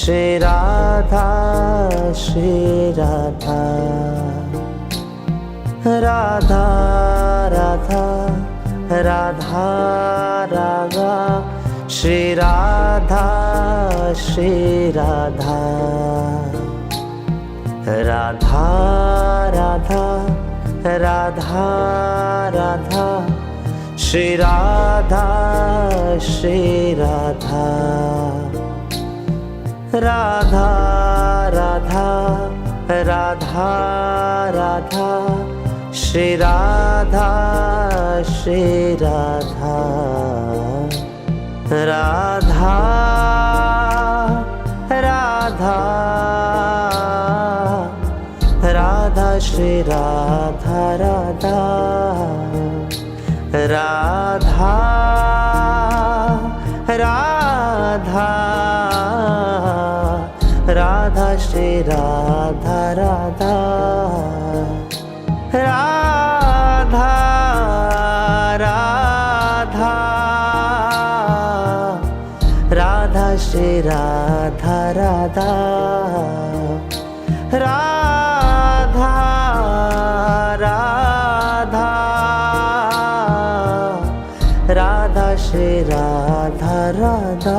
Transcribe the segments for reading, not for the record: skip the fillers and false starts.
श्री राधा श्री राधा राधा राधा राधा राधा श्री राधा श्री राधा राधा राधा राधा राधा श्री राधा श्री राधा राधा राधा राधा राधा श्री राधा श्री राधा राधा राधा राधा श्री राधा राधा राधा राधा राधा श्री राधा राधा राधा राधा राधा श्री राधा राधा राधा राधा राधा श्री राधा राधा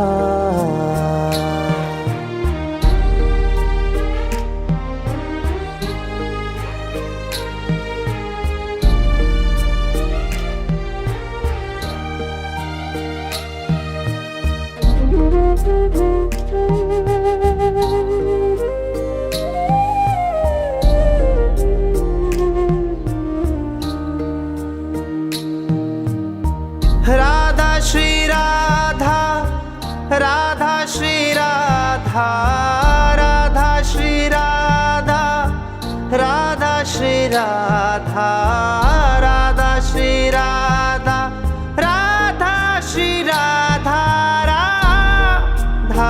राधा श्री राधा राधा श्री राधा राधा श्री राधा राधा श्री राधा राधा श्री राधा राधा श्री राधा राधा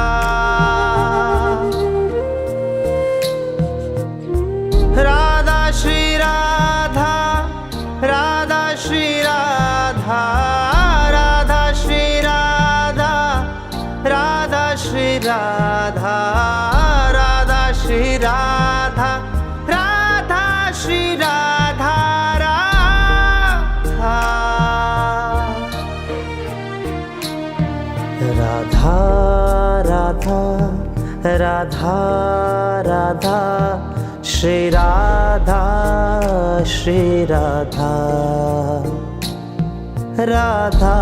राधा श्री राधा राधा श्री राधा राधा श्री राधा राधा श्री राधा राधा श्री राधा राधा श्री राधा राधा राधा राधा राधा श्री राधा श्री राधा राधा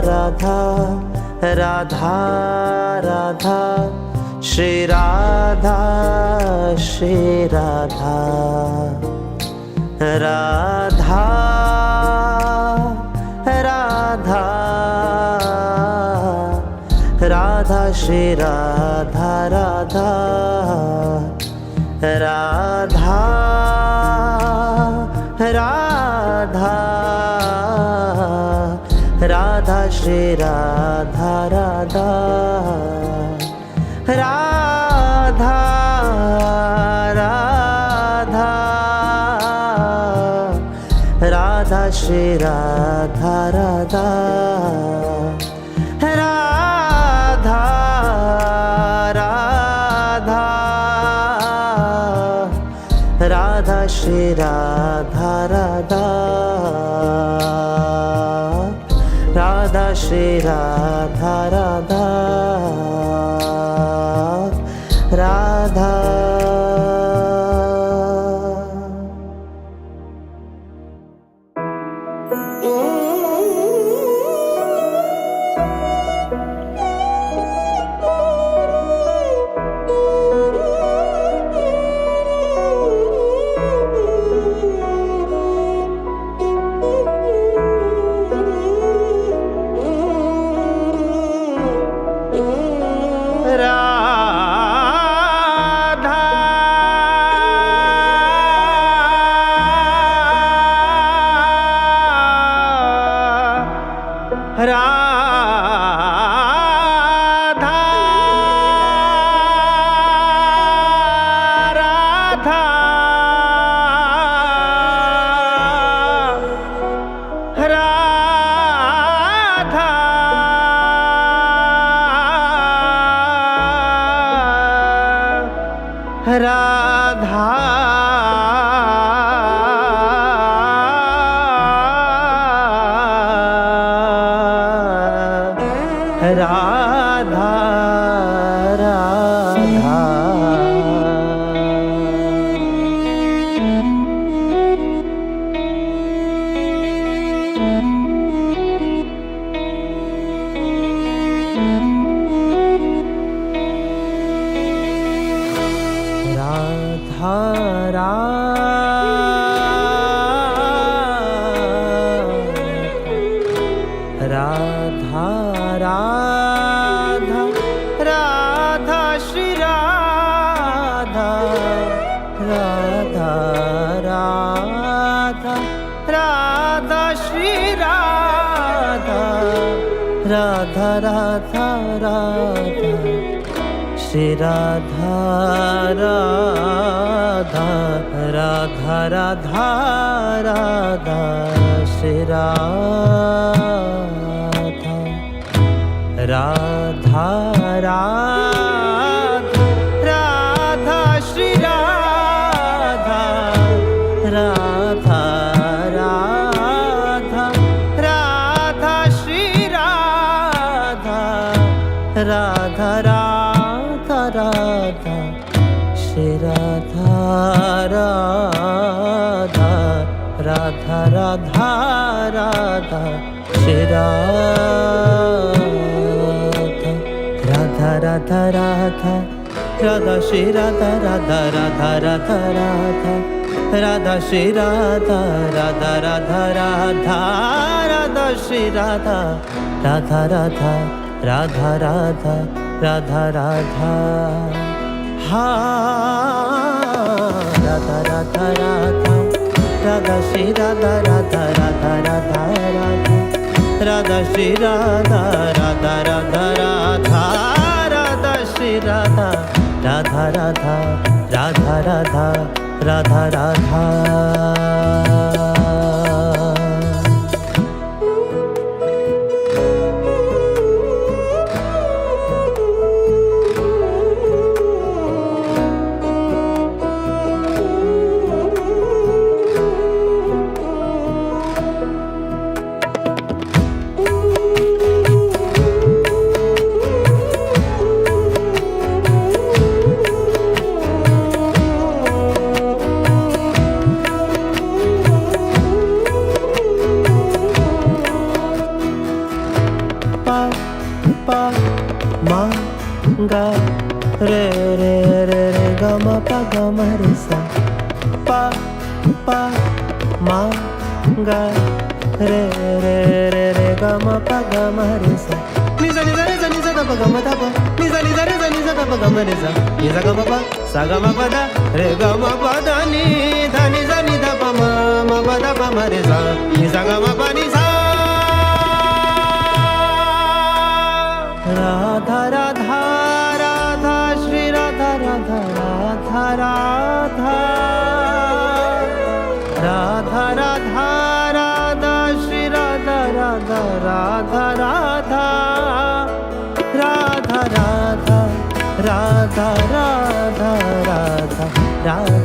राधा राधा राधा श्री राधा श्री राधा राधा राधा राधा श्री राधा राधा राधा राधा राधा श्री राधा राधा राधा राधा राधा श्री राधा राधा राधा राधा राधा श्री राधा राधा राधा श्री राधा राधा राधा राधा राधा राधा राधा राधा राधा राधा श्री राधा राधा राधा राधा श्री राधा राधा राधा राधा श्री राधा राधा राधा राधा राधा श्री राधा राधा राधा राधा श्री राधा राधा राधा राधा श्री राधा राधा राधा राधा श्री राधा राधा राधा राधा राधा श्री राधा राधा राधा राधा श्री राधा राधा राधा राधा राधा राधा श्री राधा राधा राधा राधा राधा श्री राधा राधा राधा राधा राधा राधा राधा हा Radha Radha Radha Radha Shri Radha Radha Radha Radha Radha Radha Shri Radha Radha Radha Radha Radha Shri Radha Radha Radha Radha Radha Radha Radha pa ma ga re re re re ga ma pa ga ma re sa pa ma ga re re re re ga ma pa ga ma re sa ni za da pa ga ma da pa ni za da pa ga ma re sa ni za ga ma pa sa ga ma pa da re ga ma pa da ni da ni za ni da pa ma pa da pa ma re sa ni za ga ma pa ni sa Radha Radha Radha Shri Radha Radha Radha Radha Radha Radha Radha Shri Radha Radha Radha Radha Radha Radha Radha Radha Radha Radha Radha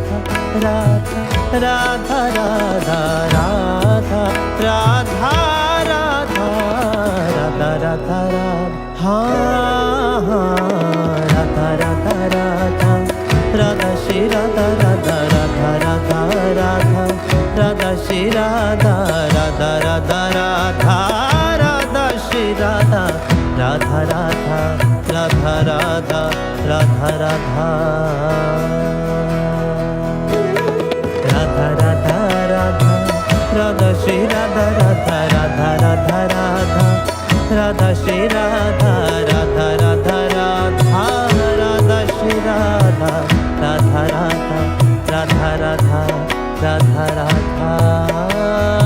Radha Radha Radha Radha Radha Radha हाँ राधा राधा राधा राधा श्री राधा राधा राधा राधा राधा राधा श्री राधा राधा राधा राधा राधा श्री राधा राधा राधा राधा राधा राधा राधा राधा राधा राधा राधा श्री राधा राधा राधा राधा राधा राधा श्री राधा राधा राधा राधा राधा श्री राधा राधा राधा राधा राधा राधा राधा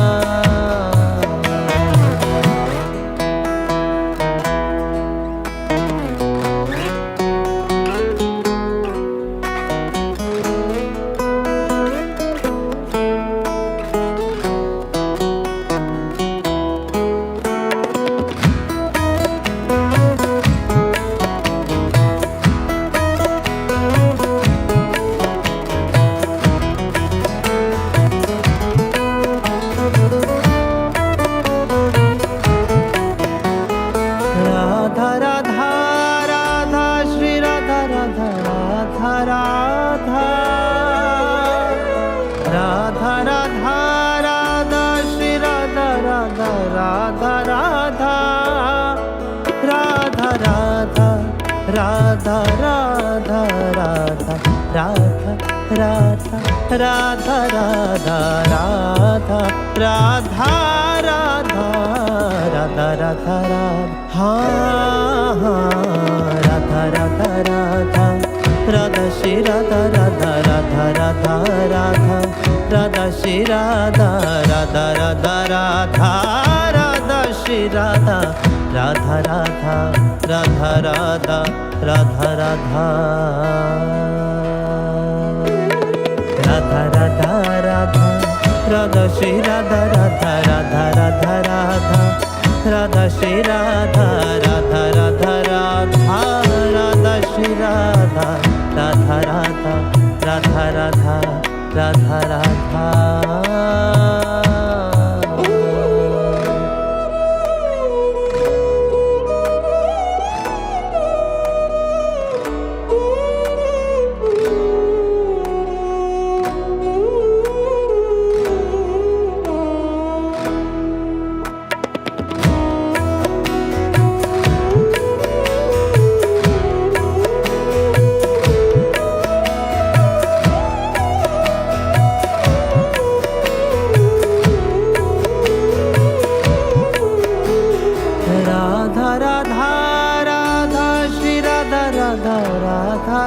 राधा राधा राधा राधा श्री राधा राधा राधा राधा राधा राधा राधा राधा राधा राधा राधा राधा राधा राधा राधा राधा राधा राधा हाँ राधा राधा राधा राधा श्री राधा राधा राधा राधा राधा राधा श्री राधा राधा राधा राधा राधा श्री राधा राधा राधा राधा राधा राधा राधा राधा राधा राधा राधा श्री राधा राधा राधा राधा राधा राधा श्री राधा राधा राधा राधा राधा श्री राधा राधा राधा राधा राधा राधा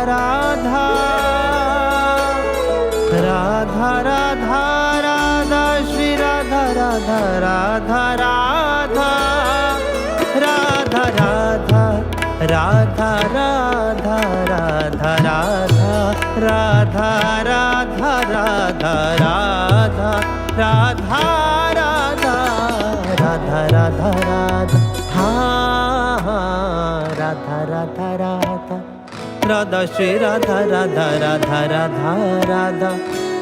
राधा राधा राधा राधा श्री राधा राधा राधा राधा राधा राधा राधा राधा राधा राधा राधा राधा राधा राधा राधा राधा राधा राधा राधा हाँ राधा राधा राधा राधा श्री राधा राधा राधा राधा राधा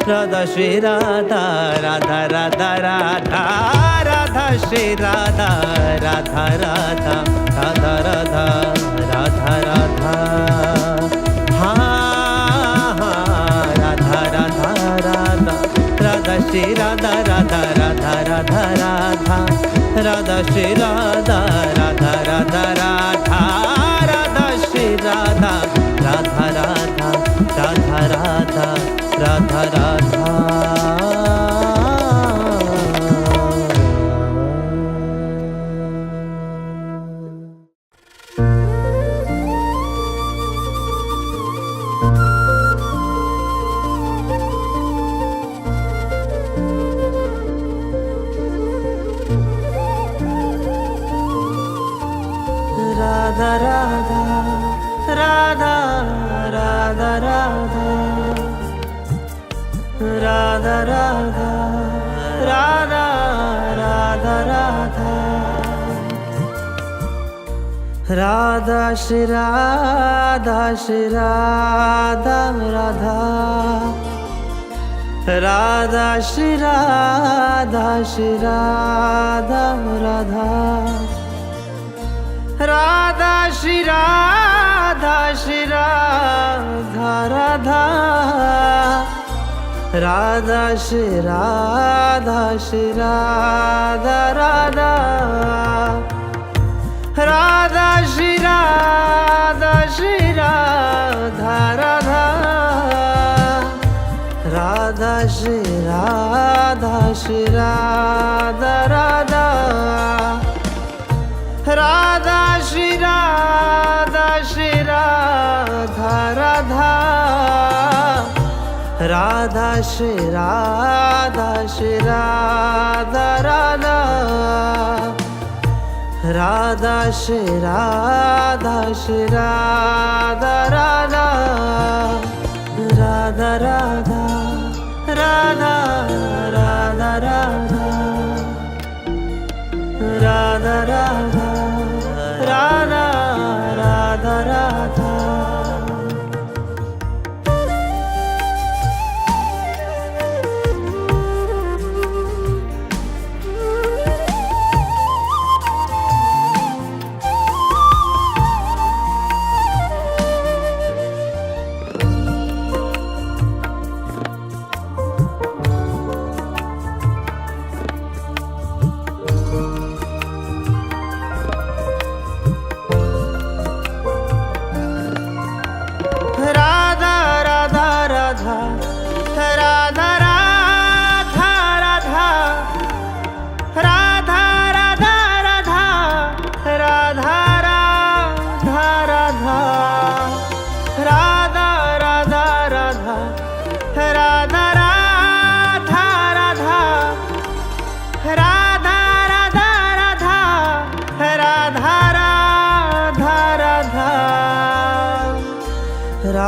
राधा श्री राधा राधा राधा राधा राधा श्री राधा राधा राधा राधा राधा राधा राधा हाँ राधा राधा राधा राधा श्री राधा राधा राधा राधा राधा राधा श्री राधा राधा राधा राधा राधा श्री राधा राधा राधा राधा राधा राधा राधा राधा राधा राधा राधा राधा राधा राधा राधा राधा राधा राधा श्री राधा श्री राधा राधा राधा श्री राधा श्री राधा राधा राधा श्री राधा श्री राधा राधा राधा श्री राधा श्री राधा राधा राधा श्री राधा श्री राधा राधा राधा श्री राधा श्री राधा राधा राधा श्री राधा श्री राधा राधा राधा श्री राधा श्री राधा राधा राधा श्री राधा श्री राधा राधा राधा राधा राधा राधा राधा राधा राधा राधा राधा राधा